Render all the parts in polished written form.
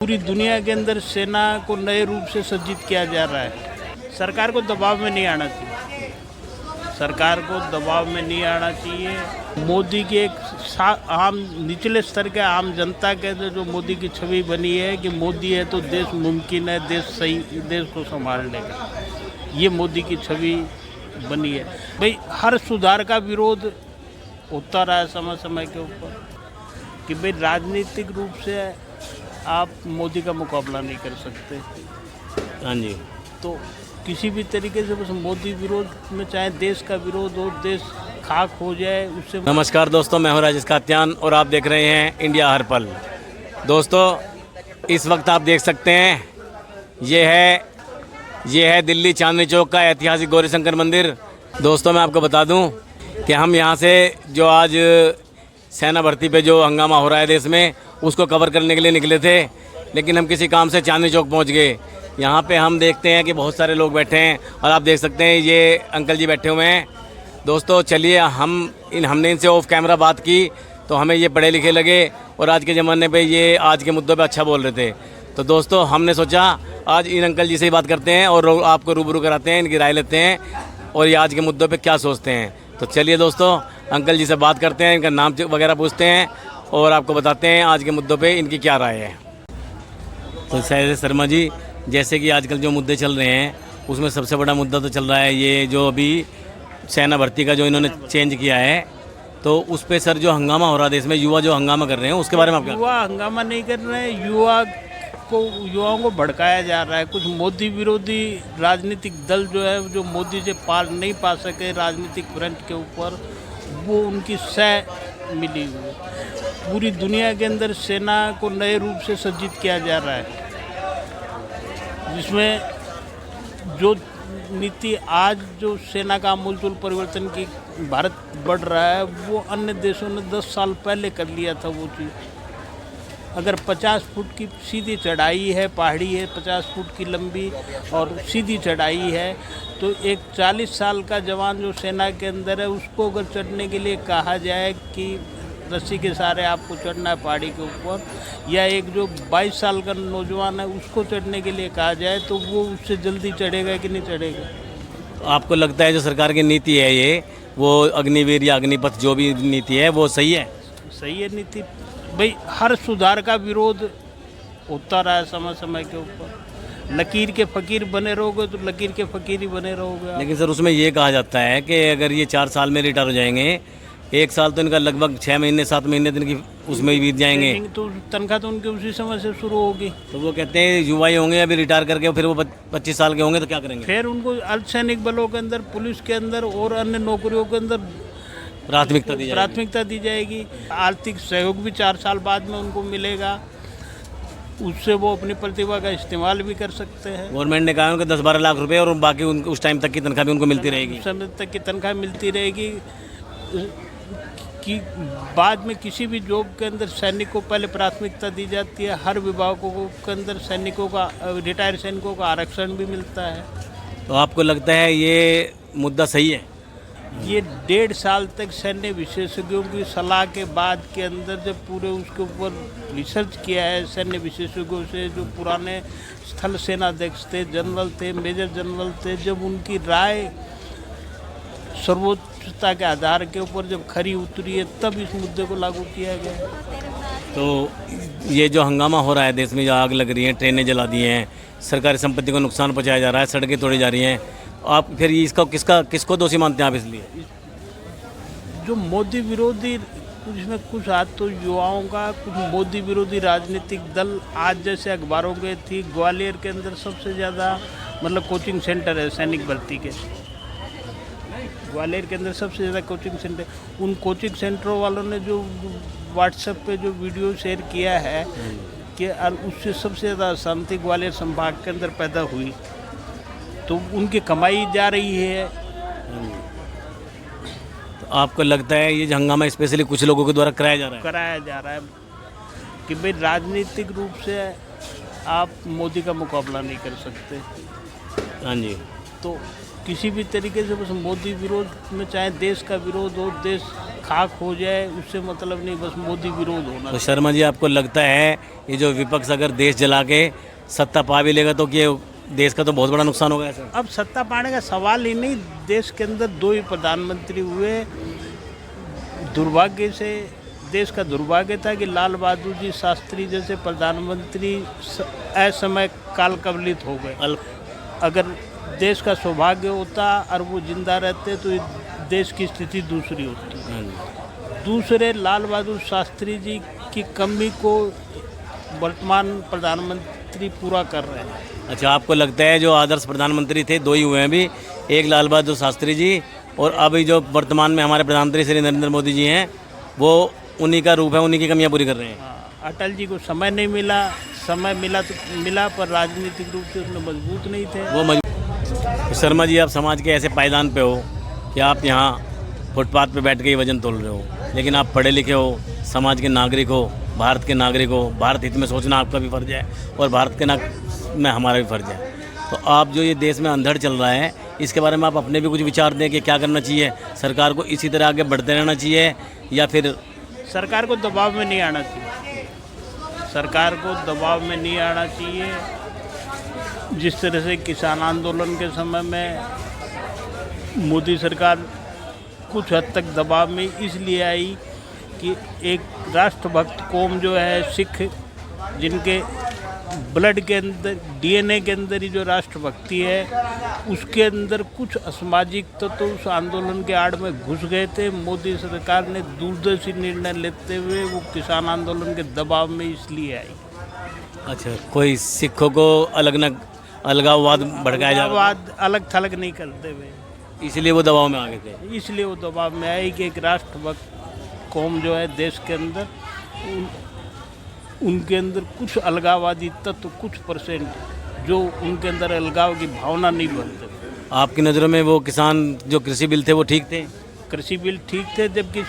पूरी दुनिया के अंदर सेना को नए रूप से सज्जित किया जा रहा है। सरकार को दबाव में नहीं आना चाहिए, सरकार को दबाव में नहीं आना चाहिए। मोदी के एक आम निचले स्तर के आम जनता के अंदर जो मोदी की छवि बनी है कि मोदी है तो देश मुमकिन है, देश सही, देश को संभाल लेगा, ये मोदी की छवि बनी है। भाई हर सुधार का विरोध होता रहा है समय समय के ऊपर कि भाई राजनीतिक रूप से आप मोदी का मुकाबला नहीं कर सकते। हाँ जी, तो किसी भी तरीके से बस मोदी विरोध में, चाहे देश का विरोध हो, देश खाक हो जाए उससे। नमस्कार दोस्तों, मैं हूं राजेश कात्यान और आप देख रहे हैं इंडिया हर पल। दोस्तों इस वक्त आप देख सकते हैं ये है दिल्ली चांदनी चौक का ऐतिहासिक गौरीशंकर मंदिर। दोस्तों मैं आपको बता दूं कि हम यहां से जो आज सेना भर्ती पे जो हंगामा हो रहा है देश में, उसको कवर करने के लिए निकले थे, लेकिन हम किसी काम से चांदनी चौक पहुंच गए। यहाँ पे हम देखते हैं कि बहुत सारे लोग बैठे हैं और आप देख सकते हैं ये अंकल जी बैठे हुए हैं। दोस्तों चलिए हमने इनसे ऑफ कैमरा बात की तो हमें ये पढ़े लिखे लगे और आज के ज़माने पे ये आज के मुद्दों पे अच्छा बोल रहे थे। तो दोस्तों हमने सोचा आज इन अंकल जी से ही बात करते हैं और आपको रूबरू कराते हैं, इनकी राय लेते हैं और ये आज के मुद्दों पे क्या सोचते हैं। तो चलिए दोस्तों अंकल जी से बात करते हैं, इनका नाम वगैरह पूछते हैं और आपको बताते हैं आज के मुद्दों पे इनकी क्या राय है। तो सैयद शर्मा जी, जैसे कि आजकल जो मुद्दे चल रहे हैं उसमें सबसे बड़ा मुद्दा तो चल रहा है ये जो अभी सेना भर्ती का जो इन्होंने चेंज किया है, तो उस पर सर जो हंगामा हो रहा है देश में, युवा जो हंगामा कर रहे हैं उसके बारे में आप क्या? युवा हंगामा नहीं कर रहे हैं, युवाओं को भड़काया जा रहा है। कुछ मोदी विरोधी राजनीतिक दल जो है, जो मोदी से पार नहीं पा सके राजनीतिक फ्रंट के ऊपर, वो उनकी सह मिली हुई है। पूरी दुनिया के अंदर सेना को नए रूप से सज्जित किया जा रहा है, जिसमें जो नीति आज जो सेना का आमूलचूल परिवर्तन की भारत बढ़ रहा है, वो अन्य देशों ने 10 साल पहले कर लिया था। वो चीज़ अगर 50 फुट की सीधी चढ़ाई है, पहाड़ी है 50 फुट की लंबी और सीधी चढ़ाई है, तो एक 40 साल का जवान जो सेना के अंदर है उसको अगर चढ़ने के लिए कहा जाए कि रस्सी के सहारे आपको चढ़ना है पहाड़ी के ऊपर, या एक जो 22 साल का नौजवान है उसको चढ़ने के लिए कहा जाए, तो वो उससे जल्दी चढ़ेगा कि नहीं चढ़ेगा? आपको लगता है जो सरकार की नीति है ये, वो अग्निवीर या अग्निपथ जो भी नीति है वो सही है? सही है नीति। भाई हर सुधार का विरोध होता रहा है समय समय के ऊपर। लकीर के फ़कीर बने रहोगे तो लकीर के फ़कीर ही बने रहोगे। लेकिन सर उसमें ये कहा जाता है कि अगर ये 4 साल में रिटायर हो जाएंगे, 1 साल तो इनका लगभग 6 महीने 7 महीने दिन की उसमें ही बीत जाएंगे, तो तनख्वाह तो उनकी उसी समय से शुरू होगी। तो वो कहते हैं युवा ही होंगे अभी रिटायर करके, फिर वो 25 साल के होंगे तो क्या करेंगे? फिर उनको अर्धसैनिक बलों के अंदर, पुलिस के अंदर और अन्य नौकरियों के अंदर प्राथमिकता दी जाएगी। आर्थिक सहयोग भी 4 साल बाद में उनको मिलेगा, उससे वो अपनी प्रतिभा का इस्तेमाल भी कर सकते हैं। गवर्नमेंट ने कहा कि 10-12 लाख रुपए और बाकी उनको उस टाइम तक की तनख्वाह भी उनको मिलती रहेगी। उस समय तक की तनख्वाह मिलती रहेगी कि बाद में किसी भी जॉब के अंदर सैनिक को पहले प्राथमिकता दी जाती है। हर विभागों के अंदर सैनिकों का, रिटायर्ड सैनिकों का आरक्षण भी मिलता है। तो आपको लगता है ये मुद्दा सही है? ये 1.5 साल तक सैन्य विशेषज्ञों की सलाह के बाद के अंदर जब पूरे उसके ऊपर रिसर्च किया है सैन्य विशेषज्ञों से, जो पुराने स्थल सेनाध्यक्ष थे, जनरल थे, मेजर जनरल थे, जब उनकी राय सर्वोच्चता के आधार के ऊपर जब खरी उतरी है, तब इस मुद्दे को लागू किया गया। तो ये जो हंगामा हो रहा है देश में, जो आग लग रही है, ट्रेनें जला दी हैं, सरकारी संपत्ति को नुकसान पहुंचाया जा रहा है, सड़कें तोड़ी जा रही हैं, आप फिर इसका किसको दोषी मानते हैं आप? इसलिए जो मोदी विरोधी, इसमें कुछ हाथ तो युवाओं का, कुछ मोदी विरोधी राजनीतिक दल। आज जैसे अखबारों के थी, ग्वालियर के अंदर सबसे ज़्यादा मतलब कोचिंग सेंटर है सैनिक भर्ती के। ग्वालियर के अंदर सबसे ज़्यादा कोचिंग सेंटर, उन कोचिंग सेंटरों वालों ने जो व्हाट्सएप पे जो वीडियो शेयर किया है कि उससे सबसे ज़्यादा अशांति ग्वालियर संभाग के अंदर पैदा हुई, तो उनकी कमाई जा रही है। तो आपको लगता है ये हंगामा स्पेशली कुछ लोगों के द्वारा कराया जा रहा है कि भाई राजनीतिक रूप से आप मोदी का मुकाबला नहीं कर सकते। हाँ जी, तो किसी भी तरीके से बस मोदी विरोध में, चाहे देश का विरोध हो, देश खाक हो जाए उससे मतलब नहीं, बस मोदी विरोध होना। तो शर्मा जी, आपको लगता है ये जो विपक्ष अगर देश जला के सत्ता पा भी लेगा तो ये देश का तो बहुत बड़ा नुकसान होगा ऐसा? अब सत्ता पाने का सवाल ही नहीं, देश के अंदर 2 ही प्रधानमंत्री हुए। दुर्भाग्य से देश का दुर्भाग्य था कि लाल बहादुर जी शास्त्री जैसे प्रधानमंत्री असमय काल कवलित हो गए। अगर देश का सौभाग्य होता और वो जिंदा रहते तो देश की स्थिति दूसरी होती। दूसरे लाल बहादुर शास्त्री जी की कमी को वर्तमान प्रधानमंत्री पूरा कर रहे हैं। अच्छा, आपको लगता है जो आदर्श प्रधानमंत्री थे 2 ही हुए हैं अभी, एक लाल बहादुर शास्त्री जी और अभी जो वर्तमान में हमारे प्रधानमंत्री श्री नरेंद्र मोदी जी हैं, वो उन्हीं का रूप है, उन्हीं की कमियां पूरी कर रहे हैं? हाँ, अटल जी को समय नहीं मिला, समय मिला तो मिला पर राजनीतिक रूप से उसमें मजबूत नहीं थे वो। शर्मा जी, आप समाज के ऐसे पायदान पे हो कि आप यहाँ फुटपाथ पे बैठ के ही वजन तोल रहे हो, लेकिन आप पढ़े लिखे हो, समाज के नागरिक हो, भारत के नागरिक हो, भारत हित में सोचना आपका भी फर्ज है और भारत के में हमारा भी फर्ज है। तो आप जो ये देश में अंधड़ चल रहा है, इसके बारे में आप अपने भी कुछ विचार दें कि क्या करना चाहिए? सरकार को इसी तरह आगे बढ़ते रहना चाहिए या फिर सरकार को दबाव में नहीं आना चाहिए? सरकार को दबाव में नहीं आना चाहिए। जिस तरह से किसान आंदोलन के समय में मोदी सरकार कुछ हद तक दबाव में इसलिए आई कि एक राष्ट्रभक्त कौम जो है सिख, जिनके ब्लड के अंदर, डीएनए के अंदर ही जो राष्ट्रभक्ति है, उसके अंदर कुछ असामाजिक तत्व तो उस आंदोलन के आड़ में घुस गए थे। मोदी सरकार ने दूरदर्शी निर्णय लेते हुए वो किसान आंदोलन के दबाव में इसलिए आई। अच्छा, कोई सिखों को अलगाववाद भड़काया जा रहा है, अलग थलग नहीं करते हुए, इसलिए वो दबाव में आ गए थे। इसलिए वो दबाव में आई कि एक राष्ट्रभक्त कौम जो है देश के अंदर, उनके अंदर कुछ अलगाववादी तत्व, कुछ % जो उनके अंदर अलगाव की भावना नहीं बनते। आपकी नज़रों में वो किसान जो कृषि बिल थे वो ठीक थे? कृषि बिल ठीक थे, जबकि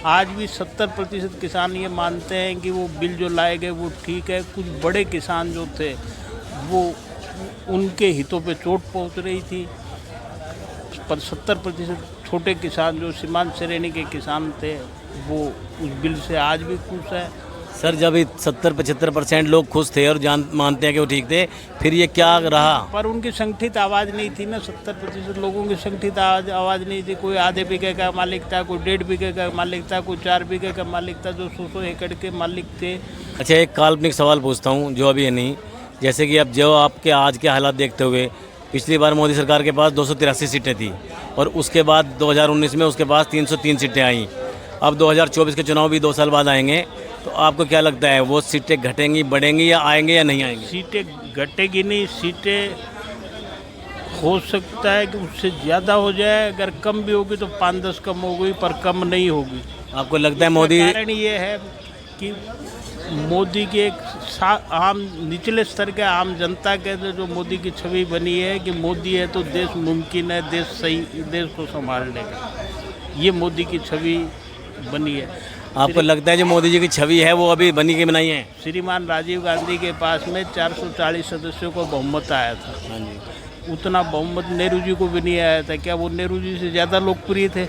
आज भी 70% किसान ये मानते हैं कि वो बिल जो लाए गए वो ठीक है। कुछ बड़े किसान जो थे वो उनके हितों पे चोट पहुंच रही थी, पर 70% छोटे किसान जो सीमांत श्रेणी के किसान थे वो उस बिल से आज भी खुश है। सर, जब 70-75% लोग खुश थे और मानते हैं कि वो ठीक थे, फिर ये क्या रहा? पर उनकी संगठित आवाज़ नहीं थी ना। 70% लोगों की संगठित आवाज़ नहीं थी। कोई आधे बीघे का मालिक था, कोई 1.5 बीघे का मालिक था, कोई 4 बीघे का मालिक था, जो 100 एकड़ के मालिक थे। अच्छा, एक काल्पनिक सवाल पूछता हूँ जो अभी है नहीं, जैसे कि अब जो आपके आज के हालात देखते हुए, पिछली बार मोदी सरकार के पास 283 सीटें थी और उसके बाद 2019 में उसके पास 303 सीटें आईं। अब 2024 के चुनाव भी 2 साल बाद आएंगे, तो आपको क्या लगता है वो सीटें घटेंगी, बढ़ेंगी या आएंगे या नहीं आएंगी? सीटें घटेगी नहीं, सीटें हो सकता है कि उससे ज़्यादा हो जाए। अगर कम भी होगी तो 5-10 कम होगी, पर कम नहीं होगी। आपको लगता है मोदी, कारण ये है कि मोदी के एक आम निचले स्तर के आम जनता के अंदर जो मोदी की छवि बनी है कि मोदी है तो देश मुमकिन है, देश सही, देश को संभाल लेगा, ये मोदी की छवि बनी है। आपको लगता है जो मोदी जी की छवि है वो अभी बनी के बनाई है? श्रीमान राजीव गांधी के पास में 440 सदस्यों को बहुमत आया था। हाँ जी। उतना बहुमत नेहरू जी को भी नहीं आया था। क्या वो नेहरू जी से ज़्यादा लोकप्रिय थे?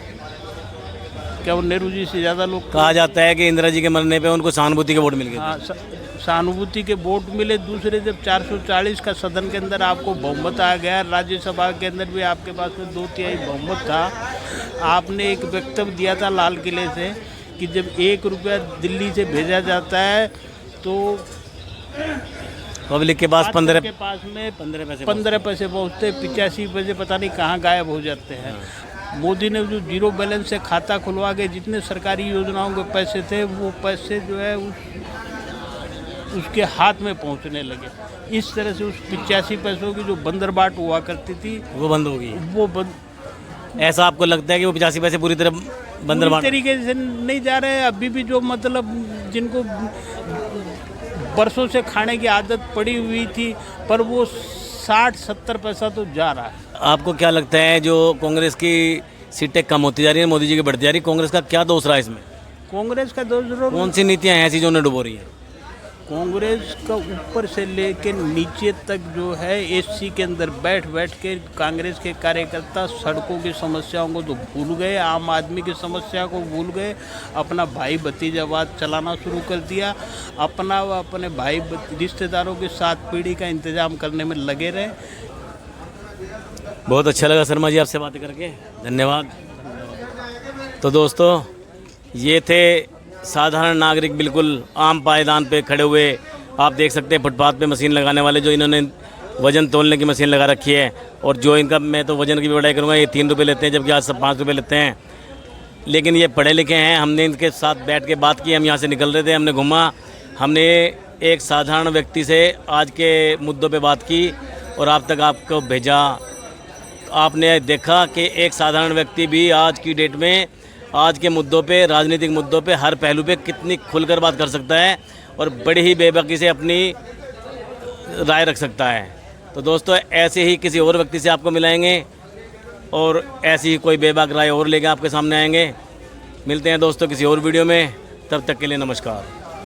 क्या वो नेहरू जी से ज़्यादा लोग? कहा जाता है कि इंदिरा जी के मरने पे उनको सहानुभूति के वोट मिल गए। हाँ, सहानुभूति के वोट मिले। दूसरे, जब 440 का सदन के अंदर आपको बहुमत आ गया, राज्यसभा के अंदर भी आपके पास में 2/3 बहुमत था, आपने एक वक्तव्य दिया था लाल किले से कि जब 1 रुपया दिल्ली से भेजा जाता है तो पब्लिक के पास 15 पैसे पहुँचते, 85 पैसे पता नहीं कहाँ गायब हो जाते हैं। मोदी ने जो जीरो बैलेंस से खाता खुलवा के जितने सरकारी योजनाओं के पैसे थे वो पैसे जो है उसके हाथ में पहुंचने लगे। इस तरह से उस 85 पैसों की जो बंदरबाट हुआ करती थी वो बंद हो गई। ऐसा आपको लगता है कि वो 85 पैसे पूरी तरह बंदरबाट तरीके से नहीं जा रहे हैं? अभी भी जो मतलब जिनको बरसों से खाने की आदत पड़ी हुई थी, पर वो 60-70 पैसा तो जा रहा है। आपको क्या लगता है जो कांग्रेस की सीटें कम होती जा रही है, मोदी जी की बढ़ती जा रही है, कांग्रेस का क्या दोष रहा है इसमें? कांग्रेस का दोष कौन सी नीतियाँ हैं ऐसी जो उन्हें डुबो रही हैं? कांग्रेस का ऊपर से लेके नीचे तक जो है एसी के अंदर बैठ बैठ के कांग्रेस के कार्यकर्ता सड़कों की समस्याओं को तो भूल गए, आम आदमी की समस्या को भूल गए, अपना भाई भतीजावाद चलाना शुरू कर दिया, अपने भाई रिश्तेदारों के साथ पीढ़ी का इंतजाम करने में लगे रहे। बहुत अच्छा लगा शर्मा जी आपसे बातें करके, धन्यवाद। तो दोस्तों, ये थे साधारण नागरिक, बिल्कुल आम पायदान पे खड़े हुए। आप देख सकते हैं फुटपाथ पे मशीन लगाने वाले, जो इन्होंने वज़न तोलने की मशीन लगा रखी है। और जो इनका, मैं तो वज़न की भी बढ़ाई करूँगा, ये 3 रुपये लेते हैं, जबकि आज सब 5 रुपये लेते हैं। लेकिन ये पढ़े लिखे हैं। हमने इनके साथ बैठ के बात की, हम यहाँ से निकल रहे थे, हमने घूमा, हमने एक साधारण व्यक्ति से आज के मुद्दों पे बात की और आप तक आपको भेजा। आपने देखा कि एक साधारण व्यक्ति भी आज की डेट में आज के मुद्दों पे, राजनीतिक मुद्दों पे, हर पहलू पे कितनी खुलकर बात कर सकता है और बड़ी ही बेबाकी से अपनी राय रख सकता है। तो दोस्तों, ऐसे ही किसी और व्यक्ति से आपको मिलाएंगे और ऐसी ही कोई बेबाक राय और लेकर आपके सामने आएंगे। मिलते हैं दोस्तों किसी और वीडियो में, तब तक के लिए नमस्कार।